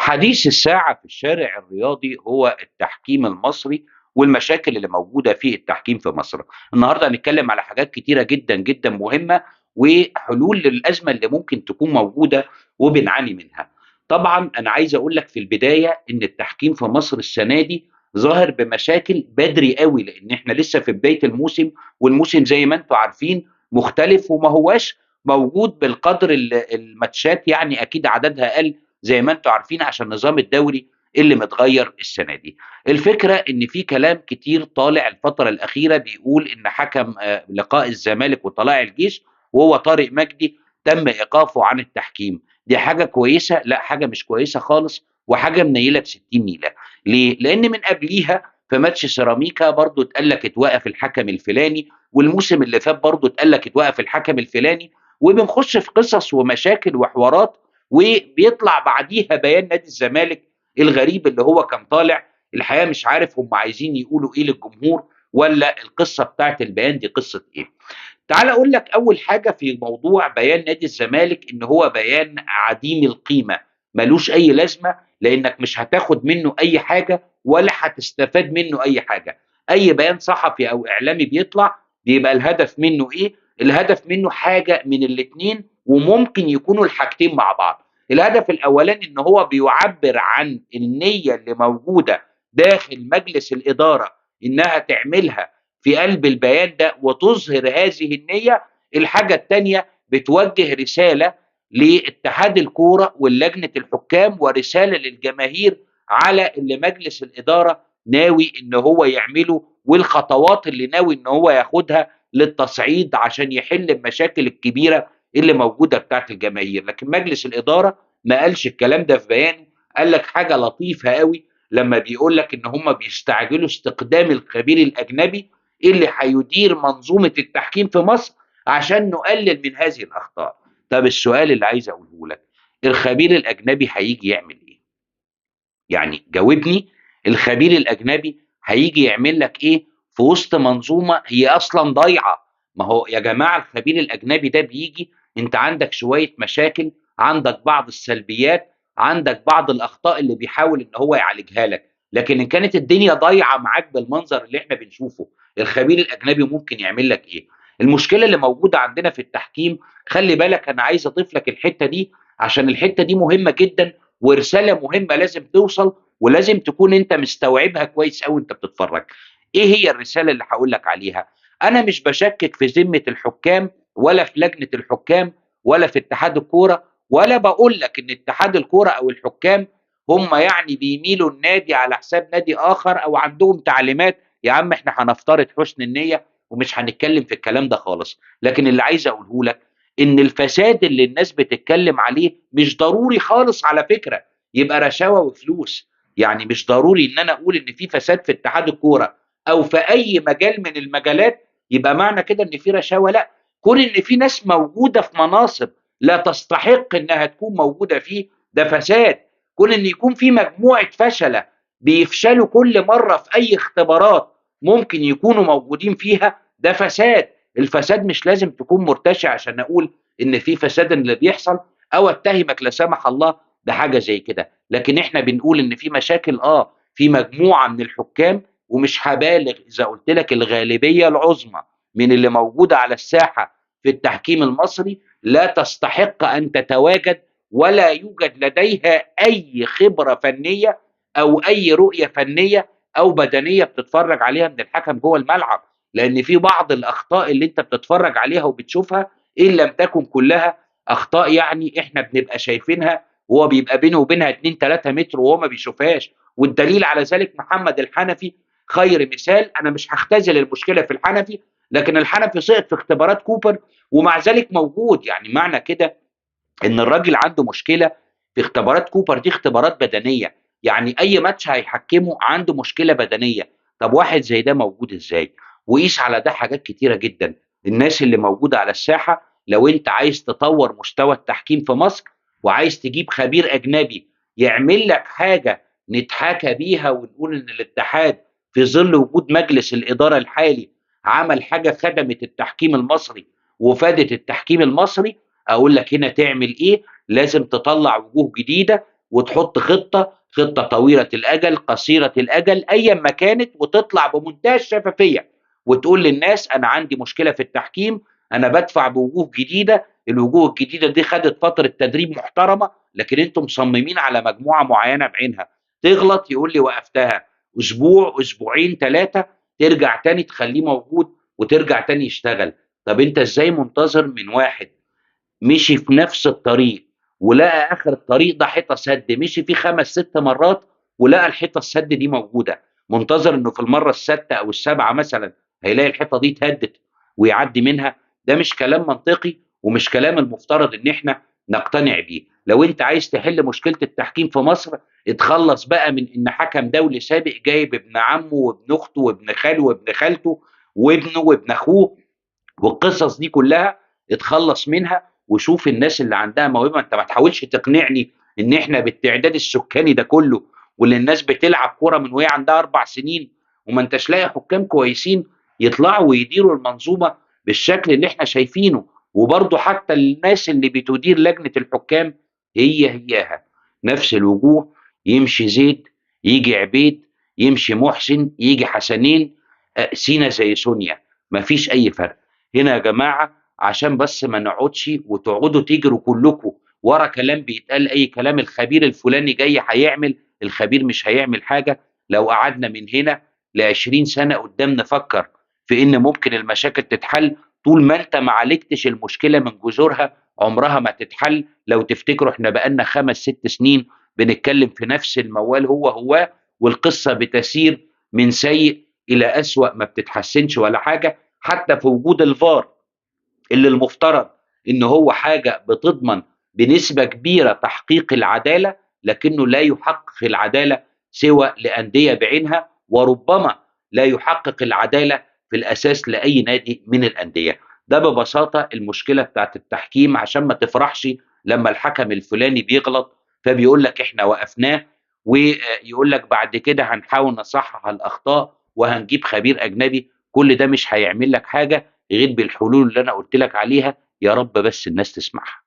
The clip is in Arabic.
حديث الساعة في الشارع الرياضي هو التحكيم المصري والمشاكل اللي موجودة في التحكيم في مصر. النهاردة هنتكلم على حاجات كتيرة جدا جدا مهمة وحلول للأزمة اللي ممكن تكون موجودة وبنعاني منها. طبعا أنا عايز أقول لك في البداية إن التحكيم في مصر السنة دي ظاهر بمشاكل بدري قوي، لأن إحنا لسه في بداية الموسم، والموسم زي ما أنتم عارفين مختلف وما هواش موجود بالقدر الماتشات، يعني أكيد عددها أقل زي ما انتم عارفين عشان النظام الدوري اللي متغير السنه دي. الفكره ان في كلام كتير طالع الفتره الاخيره بيقول ان حكم لقاء الزمالك وطلائع الجيش وهو طارق مجدي تم ايقافه عن التحكيم. دي حاجه كويسه؟ لا، حاجه مش كويسه خالص، وحاجه منيله ب 60 نيله. ليه؟ لان من قبليها في ماتش سيراميكا برضو اتقال لك اتوقف الحكم الفلاني، والموسم اللي فات برضو اتقال لك اتوقف الحكم الفلاني، وبنخش في قصص ومشاكل وحوارات، وبيطلع بعديها بيان نادي الزمالك الغريب اللي هو كان طالع. الحقيقه مش عارف هم عايزين يقولوا ايه للجمهور، ولا القصه بتاعت البيان دي قصه ايه. تعال اقول لك اول حاجه في موضوع بيان نادي الزمالك، ان هو بيان عديم القيمه، ملوش اي لازمه، لانك مش هتاخد منه اي حاجه ولا هتستفاد منه اي حاجه. اي بيان صحفي او اعلامي بيطلع بيبقى الهدف منه ايه؟ الهدف منه حاجه من الاتنين، وممكن يكونوا الحاجتين مع بعض. الهدف الاولاني ان هو بيعبر عن النيه اللي موجوده داخل مجلس الاداره انها تعملها في قلب البيان ده وتظهر هذه النية. الحاجة التانية بتوجه رسالة لاتحاد الكورة واللجنة الحكام، ورسالة للجماهير على اللي مجلس الإدارة ناوي إن هو يعمله، والخطوات اللي ناوي إن هو ياخدها للتصعيد عشان يحل المشاكل الكبيرة اللي موجودة بتاعت الجماهير. لكن مجلس الإدارة ما قالش الكلام ده في بيانه. قال لك حاجة لطيفة قوي لما بيقول لك إن هم بيستعجلوا استقدام الخبير الأجنبي اللي هيدير منظومه التحكيم في مصر عشان نقلل من هذه الاخطاء. طب السؤال اللي عايز اقوله لك، الخبير الاجنبي هيجي يعمل ايه؟ يعني جاوبني. الخبير الاجنبي هيجي يعمل لك ايه في وسط منظومه هي اصلا ضايعه؟ ما هو يا جماعه الخبير الاجنبي ده بيجي، انت عندك شويه مشاكل، عندك بعض السلبيات، عندك بعض الاخطاء اللي بيحاول ان هو يعالجها لك. لكن ان كانت الدنيا ضايعه معاك بالمنظر اللي احنا بنشوفه، الخبير الاجنبي ممكن يعمل لك ايه؟ المشكله اللي موجوده عندنا في التحكيم، خلي بالك انا عايز اضيف لك الحته دي عشان الحته دي مهمه جدا، ورساله مهمه لازم توصل، ولازم تكون انت مستوعبها كويس قوي انت بتتفرج. ايه هي الرساله اللي هقول لك عليها؟ انا مش بشكك في ذمه الحكام، ولا في لجنه الحكام، ولا في اتحاد الكوره، ولا بقول لك ان اتحاد الكوره او الحكام هم يعني بيميلوا النادي على حساب نادي اخر، او عندهم تعليمات. يا عم احنا هنفترض حسن النيه ومش هنتكلم في الكلام ده خالص. لكن اللي عايز اقوله لك ان الفساد اللي الناس بتتكلم عليه مش ضروري خالص على فكره يبقى رشاوى وفلوس. يعني مش ضروري ان انا اقول ان في فساد في اتحاد الكوره او في اي مجال من المجالات يبقى معنى كده ان في رشاوى. لا، كون ان في ناس موجوده في مناصب لا تستحق انها تكون موجوده فيه ده فساد. كون ان يكون في مجموعه فشله بيفشلوا كل مره في اي اختبارات ممكن يكونوا موجودين فيها ده فساد. الفساد مش لازم تكون مرتشي عشان اقول ان في فساد اللي بيحصل، او اتهمك لا سمح الله بحاجه زي كده. لكن احنا بنقول ان في مشاكل في مجموعه من الحكام، ومش هبالغ اذا قلت لك الغالبيه العظمى من اللي موجوده على الساحه في التحكيم المصري لا تستحق ان تتواجد، ولا يوجد لديها اي خبره فنيه او اي رؤيه فنيه او بدنيه بتتفرج عليها من الحكم جوه الملعب. لان في بعض الاخطاء اللي انت بتتفرج عليها وبتشوفها ان لم تكن كلها اخطاء، يعني احنا بنبقى شايفينها وهو بيبقى بينه وبينها 2 3 متر وهو ما بيشوفهاش. والدليل على ذلك محمد الحنفي خير مثال. انا مش هختزل المشكله في الحنفي، لكن الحنفي سقط في اختبارات كوبر ومع ذلك موجود. يعني معنى كده ان الراجل عنده مشكله في اختبارات كوبر. دي اختبارات بدنيه، يعني اي ماتش هيحكمه عنده مشكله بدنيه. طب واحد زي ده موجود ازاي؟ وقيس على ده حاجات كتيره جدا. الناس اللي موجوده على الساحه، لو انت عايز تطور مستوى التحكيم في مصر وعايز تجيب خبير اجنبي يعمل لك حاجه نتحاكى بيها ونقول ان الاتحاد في ظل وجود مجلس الاداره الحالي عمل حاجه خدمت التحكيم المصري وفادت التحكيم المصري، اقول لك هنا تعمل ايه؟ لازم تطلع وجوه جديده، وتحط خطه طويله الاجل قصيره الاجل ايا ما كانت، وتطلع بمنتهى الشفافيه وتقول للناس انا عندي مشكله في التحكيم، انا بدفع بوجوه جديده، الوجوه الجديده دي خدت فتره تدريب محترمه، لكن انتم مصممين على مجموعه معينه بعينها، تغلط يقول لي وقفتها اسبوع اسبوعين ثلاثه، ترجع تاني تخليه موجود وترجع تاني يشتغل. طب انت ازاي منتظر من واحد مشي في نفس الطريق ولقى اخر الطريق ده حيطه سد مشي فيه 5 6 مرات ولقى الحيطه السد دي موجوده، منتظر انه في المره السادسه او السابعه مثلا هيلاقي الحيطه دي اتهدت ويعدي منها؟ ده مش كلام منطقي ومش كلام المفترض ان احنا نقتنع بيه. لو انت عايز تحل مشكله التحكيم في مصر، اتخلص بقى من ان حكم دولي سابق جايب ابن عمه وابن اخته وابن خاله وابن خالته وابنه وابن اخوه والقصص دي كلها، اتخلص منها وشوف الناس اللي عندها موهبه. انت ما تحاولش تقنعني ان احنا بالتعداد السكاني ده كله واللي الناس بتلعب كوره من وهي عندها 4 سنين وما انتش لاقي حكام كويسين يطلعوا ويديروا المنظومه بالشكل اللي احنا شايفينه. وبرضه حتى الناس اللي بتدير لجنه الحكام هياها نفس الوجوه، يمشي زيد يجي عبيد، يمشي محسن يجي حسنين، سينا زي سونيا، مفيش اي فرق. هنا يا جماعه عشان بس ما نقعدش وتقعدوا تجروا كلكم ورا كلام بيتقال اي كلام، الخبير الفلاني جاي هيعمل، الخبير مش هيعمل حاجه. لو قعدنا من هنا ل20 سنه قدام نفكر في ان ممكن المشاكل تتحل، طول ما انت ما عالجتش المشكله من جذورها عمرها ما تتحل. لو تفتكروا احنا بقالنا 5 6 سنين بنتكلم في نفس الموال هو والقصه بتسير من سيء الى اسوأ، ما بتتحسنش ولا حاجه. حتى في وجود الفار اللي المفترض ان هو حاجه بتضمن بنسبه كبيره تحقيق العداله، لكنه لا يحقق العداله سوى لانديه بعينها، وربما لا يحقق العداله في الاساس لاي نادي من الانديه. ده ببساطه المشكله بتاعت التحكيم. عشان ما تفرحش لما الحكم الفلاني بيغلط فبيقول لك احنا وقفناه، ويقول لك بعد كده هنحاول نصحح الاخطاء وهنجيب خبير اجنبي. كل ده مش هيعمل لك حاجه غير بالحلول اللي انا قلت لك عليها، يا رب بس الناس تسمعها.